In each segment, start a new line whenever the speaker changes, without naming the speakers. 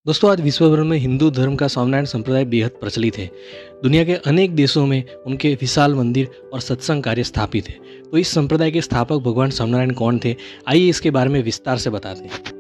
दोस्तों, आज विश्व भर में हिंदू धर्म का स्वामिनारायण संप्रदाय बेहद प्रचलित है। दुनिया के अनेक देशों में उनके विशाल मंदिर और सत्संग कार्य स्थापित है। तो इस संप्रदाय के स्थापक भगवान स्वामिनारायण कौन थे? आइए इसके बारे में विस्तार से बताते हैं।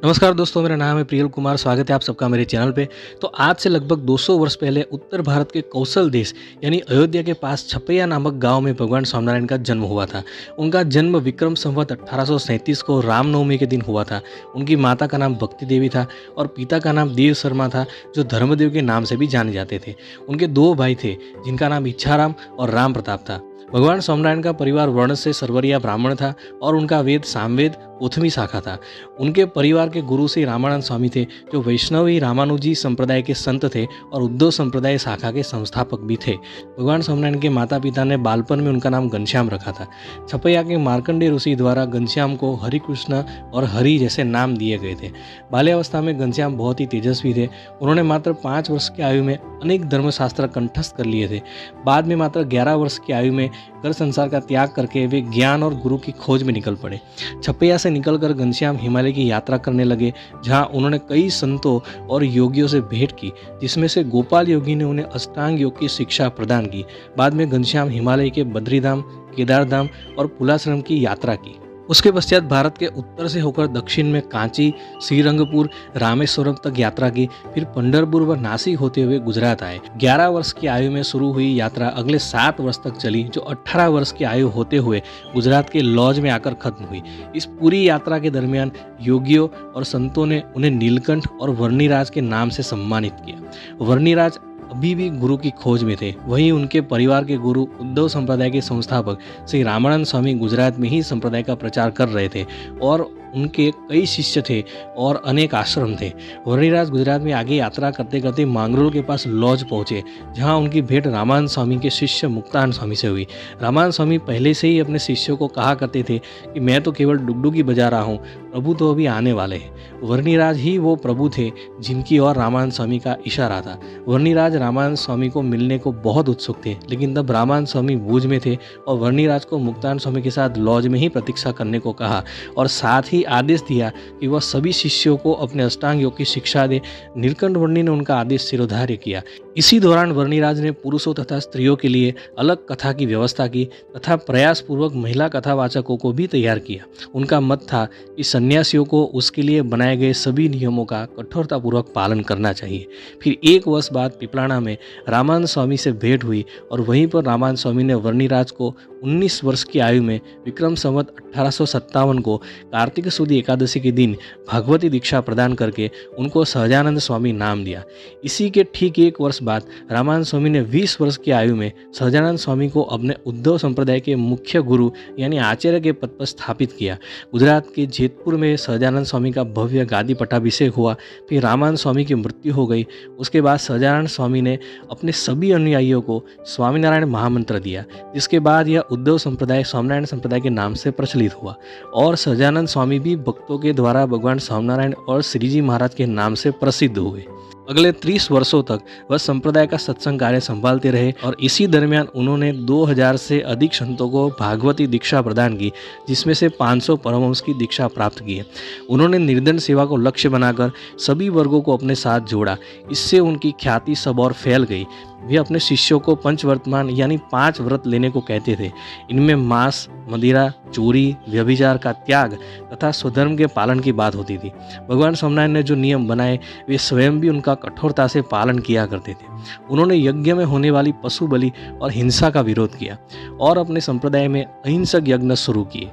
नमस्कार दोस्तों, मेरा नाम है प्रियल कुमार। स्वागत है आप सबका मेरे चैनल पे। तो आज से लगभग 200 वर्ष पहले उत्तर भारत के कौशल देश यानी अयोध्या के पास छपैया नामक गांव में भगवान स्वामिनारायण का जन्म हुआ था। उनका जन्म विक्रम संवत 1837 को रामनवमी के दिन हुआ था। उनकी माता का नाम भक्ति देवी था और पिता का नाम देव शर्मा था, जो धर्मदेव के नाम से भी जाने जाते थे। उनके दो भाई थे, जिनका नाम इच्छाराम और राम प्रताप था। भगवान स्वामिनारायण का परिवार वर्ण से सरवरिया ब्राह्मण था और उनका वेद सामवेद उथमी शाखा था। उनके परिवार के गुरु श्री रामानंद स्वामी थे, जो वैष्णवी रामानुजी संप्रदाय के संत थे और उद्धव संप्रदाय शाखा के संस्थापक भी थे। भगवान स्वामिनारायण के माता पिता ने बालपन में उनका नाम घनश्याम रखा था। छपैया के मार्कंडेय ऋषि द्वारा घनश्याम को हरिकृष्ण और हरि जैसे नाम दिए गए थे। बाल्यावस्था में घनश्याम बहुत ही तेजस्वी थे। उन्होंने मात्र 5 वर्ष की आयु में अनेक धर्मशास्त्र कंठस्थ कर लिए थे। बाद में मात्र 11 वर्ष की आयु में घर संसार का त्याग करके वे ज्ञान और गुरु की खोज में निकल पड़े। छपैया से निकलकर घनश्याम हिमालय की यात्रा करने लगे, जहां उन्होंने कई संतों और योगियों से भेंट की, जिसमें से गोपाल योगी ने उन्हें अष्टांग योग की शिक्षा प्रदान की। बाद में घनश्याम हिमालय के बद्रीधाम, केदारधाम और पुलाश्रम की यात्रा की। उसके पश्चात भारत के उत्तर से होकर दक्षिण में कांची, श्रीरंगपुर, रामेश्वरम तक यात्रा की। फिर पंढरपुर व नासिक होते हुए गुजरात आए। 11 वर्ष की आयु में शुरू हुई यात्रा अगले 7 वर्ष तक चली, जो 18 वर्ष की आयु होते हुए गुजरात के लॉज में आकर खत्म हुई। इस पूरी यात्रा के दरमियान योगियों और संतों ने उन्हें नीलकंठ और वर्णिराज के नाम से सम्मानित किया। वर्णिराज अभी भी गुरु की खोज में थे। वहीं उनके परिवार के गुरु उद्धव संप्रदाय के संस्थापक श्री रामानंद स्वामी गुजरात में ही संप्रदाय का प्रचार कर रहे थे और उनके कई शिष्य थे और अनेक आश्रम थे। वर्णिराज गुजरात में आगे यात्रा करते करते मांगरोल के पास लॉज पहुंचे, जहां उनकी भेंट रामानंद स्वामी के शिष्य मुक्तानंद स्वामी से हुई। रामानंद स्वामी पहले से ही अपने शिष्यों को कहा करते थे कि मैं तो केवल डुगडुगी बजा रहा हूँ, प्रभु तो अभी आने वाले हैं। वर्णिराज ही वो प्रभु थे जिनकी ओर रामानंद स्वामी का इशारा था। वर्णिराज रामानंद स्वामी को मिलने को बहुत उत्सुक थे, लेकिन तब रामानंद स्वामी भूज में थे और वर्णिराज को मुक्तानंद स्वामी के साथ लॉज में ही प्रतीक्षा करने को कहा और साथ ही आदेश दिया कि वह सभी शिष्यों को अपने अष्टांग योग की शिक्षा दे। नीलकंठ वर्णी ने उनका आदेश शिरोधार्य किया। इसी दौरान वर्णिराज ने पुरुषों तथा स्त्रियों के लिए अलग कथा की व्यवस्था की तथा प्रयासपूर्वक महिला कथावाचकों को भी तैयार किया। उनका मत था कि सन्यासियों को उसके लिए बनाए गए सभी नियमों का कठोरतापूर्वक पालन करना चाहिए। फिर 1 वर्ष बाद पिपलाना में रामानंद स्वामी से भेंट हुई और वहीं पर रामानंद स्वामी ने वर्णिराज को 19 वर्ष की आयु में विक्रम संवत 1857 को कार्तिक शुद्ध एकादशी के दिन भगवती दीक्षा प्रदान करके उनको सहजानंद स्वामी नाम दिया। इसी के ठीक 1 वर्ष बाद रामानंद स्वामी ने 20 वर्ष की आयु में सहजानंद स्वामी को अपने उद्धव संप्रदाय के मुख्य गुरु यानी आचार्य के पद पर स्थापित किया। गुजरात के जेतपुर में सहजानंद स्वामी का भव्य गादी पट्टाभिषेक हुआ। फिर रामानंद स्वामी की मृत्यु हो गई। उसके बाद सहजानंद स्वामी ने अपने सभी अनुयायियों को स्वामीनारायण महामंत्र दिया, जिसके बाद यह उद्धव संप्रदाय स्वामीनारायण संप्रदाय के नाम से प्रचलित हुआ और सहजानंद स्वामी भी भक्तों के द्वारा भगवान स्वामीनारायण और श्रीजी महाराज के नाम से प्रसिद्ध हुए। अगले 30 वर्षों तक वह संप्रदाय का सत्संग कार्य संभालते रहे और इसी दरमियान उन्होंने 2000 से अधिक संतों को भागवती दीक्षा प्रदान की, जिसमें से 500 परमहंस की दीक्षा प्राप्त की है। उन्होंने निर्धन सेवा को लक्ष्य बनाकर सभी वर्गों को अपने साथ जोड़ा। इससे उनकी ख्याति सब और फैल गई। वे अपने शिष्यों को पंचवर्तमान यानी 5 व्रत लेने को कहते थे। इनमें मांस, मदिरा, चोरी, व्यभिचार का त्याग तथा स्वधर्म के पालन की बात होती थी। भगवान स्वामिनारायण ने जो नियम बनाए, वे स्वयं भी उनका कठोरता से पालन किया करते थे। उन्होंने यज्ञ में होने वाली पशु बलि और हिंसा का विरोध किया और अपने संप्रदाय में अहिंसक यज्ञ शुरू किए,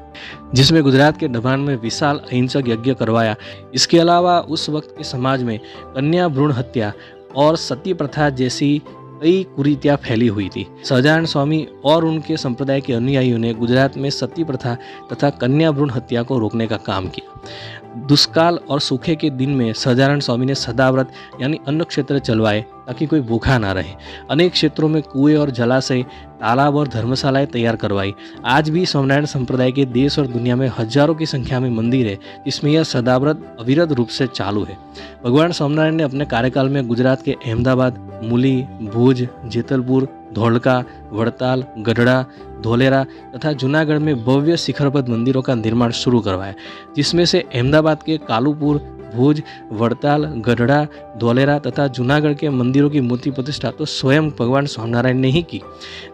जिसमें गुजरात के डभान में विशाल अहिंसक यज्ञ करवाया। इसके अलावा उस वक्त के समाज में कन्या भ्रूण हत्या और सती प्रथा जैसी कई कुरीतियां फैली हुई थी। सहजानंद स्वामी और उनके संप्रदाय के अनुयायियों ने गुजरात में सती प्रथा तथा कन्या भ्रूण हत्या को रोकने का काम किया। दुष्काल और सूखे के दिन में सहजानंद स्वामी ने सदाव्रत यानी अन्न क्षेत्र चलवाए ताकि कोई भूखा ना रहे। अनेक क्षेत्रों में कुएं और जलाशय, तालाब और धर्मशालाएं तैयार करवाई। आज भी स्वामीनारायण संप्रदाय के देश और दुनिया में हजारों की संख्या में मंदिर है, जिसमें यह सदाव्रत अविरत रूप से चालू है। भगवान स्वामीनारायण ने अपने कार्यकाल में गुजरात के अहमदाबाद, मूली, भुज, जेतलपुर, धोलका, वड़ताल, गढ़ड़ा, धोलेरा तथा जूनागढ़ में भव्य शिखरबद्ध मंदिरों का निर्माण शुरू करवाया, जिसमें से अहमदाबाद के कालूपुर, भुज, वड़ताल, गढ़ड़ा, धौलेरा तथा जूनागढ़ के मंदिरों की मूर्ति प्रतिष्ठा तो स्वयं भगवान स्वामिनारायण ने ही की,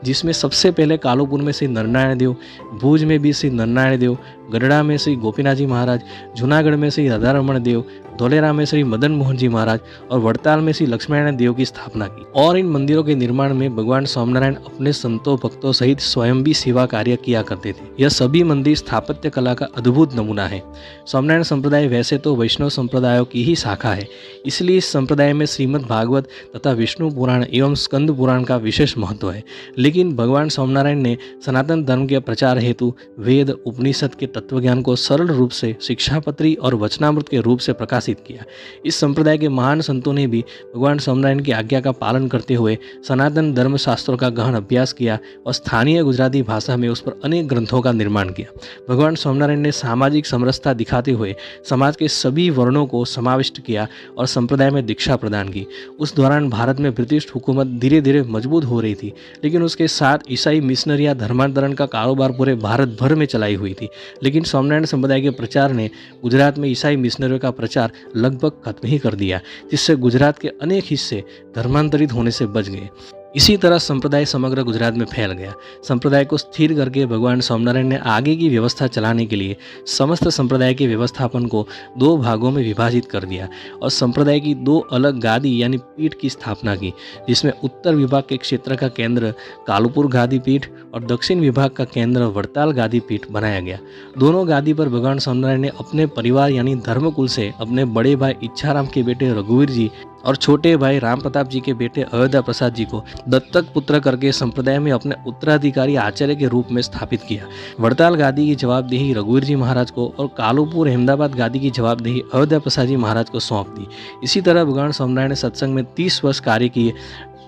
जिसमें सबसे पहले कालूपुर में श्री नरनारायण देव, भुज में भी श्री नरनारायण देव, गढ़ड़ा में श्री गोपीनाथ जी महाराज, जूनागढ़ में श्री राधारमण देव, धौलेरा में श्री मदन मोहन जी महाराज और वड़ताल में श्री लक्ष्मीनारायण देव की स्थापना की। और इन मंदिरों के निर्माण में भगवान स्वामिनारायण अपने संतों भक्तों सहित स्वयं भी सेवा कार्य किया करते थे। यह सभी मंदिर स्थापत्य कला का अद्भुत नमूना है। स्वामिनारायण संप्रदाय वैसे तो वैष्णव संप्रदायों की ही शाखा है, इसलिए इस संप्रदाय में श्रीमद् भागवत तथा विष्णु पुराण एवं स्कंद पुराण का विशेष महत्व है। लेकिन भगवान स्वामिनारायण ने सनातन धर्म के प्रचार हेतु वेद उपनिषद के तत्वज्ञान को सरल रूप से शिक्षापत्री और वचनामृत के रूप से प्रकाशित किया। इस संप्रदाय के महान संतों ने भी भगवान स्वामिनारायण की आज्ञा का पालन करते हुए सनातन धर्म शास्त्रों का गहन अभ्यास किया और स्थानीय गुजराती भाषा में उस पर अनेक ग्रंथों का निर्माण किया। भगवान स्वामिनारायण ने सामाजिक समरसता दिखाते हुए समाज के सभी वर्णों को समाविष्ट किया और संप्रदाय में दीक्षा प्रदान की। उस दौरान भारत में ब्रिटिश हुकूमत धीरे धीरे मजबूत हो रही थी, लेकिन उसके साथ ईसाई मिशनरियां धर्मांतरण का कारोबार पूरे भारत भर में चलाई हुई थी। लेकिन स्वामिनारायण संप्रदाय के प्रचार ने गुजरात में ईसाई मिशनरियों का प्रचार लगभग खत्म ही कर दिया, जिससे गुजरात के अनेक हिस्से धर्मांतरित होने से बच गए। इसी तरह संप्रदाय समग्र गुजरात में फैल गया। संप्रदाय को स्थिर करके भगवान स्वामिनारायण ने आगे की व्यवस्था चलाने के लिए समस्त संप्रदाय के व्यवस्थापन को 2 भागों में विभाजित कर दिया और संप्रदाय की 2 अलग गादी यानी पीठ की स्थापना की, जिसमें उत्तर विभाग के क्षेत्र का केंद्र कालूपुर गादी पीठ और दक्षिण विभाग का केंद्र वड़ताल गादी पीठ बनाया गया। दोनों गादी पर भगवान स्वामिनारायण ने अपने परिवार यानी धर्मकुल से अपने बड़े भाई इच्छाराम के बेटे रघुवीर जी और छोटे भाई राम प्रताप जी के बेटे अयोध्या प्रसाद जी को दत्तक पुत्र करके संप्रदाय में अपने उत्तराधिकारी आचार्य के रूप में स्थापित किया। वड़ताल गादी की जवाबदेही रघुवीर जी महाराज को और कालूपुर अहमदाबाद गादी की जवाबदेही अयोध्या प्रसाद जी महाराज को सौंप दी। इसी तरह भगवान स्वामिनारायण ने सत्संग में 30 वर्ष कार्य किए।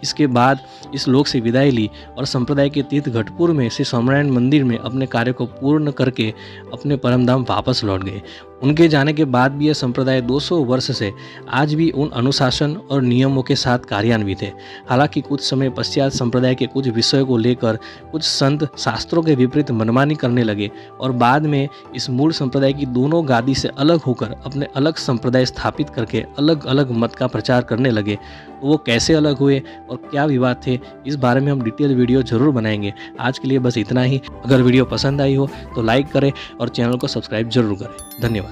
इसके बाद इस लोक से विदाई ली और संप्रदाय के तीर्थ घटपुर में श्री स्वामिनारायण मंदिर में अपने कार्य को पूर्ण करके अपने परमधाम वापस लौट गए। उनके जाने के बाद भी यह संप्रदाय 200 वर्ष से आज भी उन अनुशासन और नियमों के साथ कार्यान्वित है। हालांकि कुछ समय पश्चात संप्रदाय के कुछ विषयों को लेकर कुछ संत शास्त्रों के विपरीत मनमानी करने लगे और बाद में इस मूल संप्रदाय की दोनों गादी से अलग होकर अपने अलग संप्रदाय स्थापित करके अलग अलग मत का प्रचार करने लगे। तो वो कैसे अलग हुए और क्या विवाद थे, इस बारे में हम डिटेल वीडियो जरूर बनाएंगे। आज के लिए बस इतना ही। अगर वीडियो पसंद आई हो तो लाइक करें और चैनल को सब्सक्राइब जरूर करें। धन्यवाद।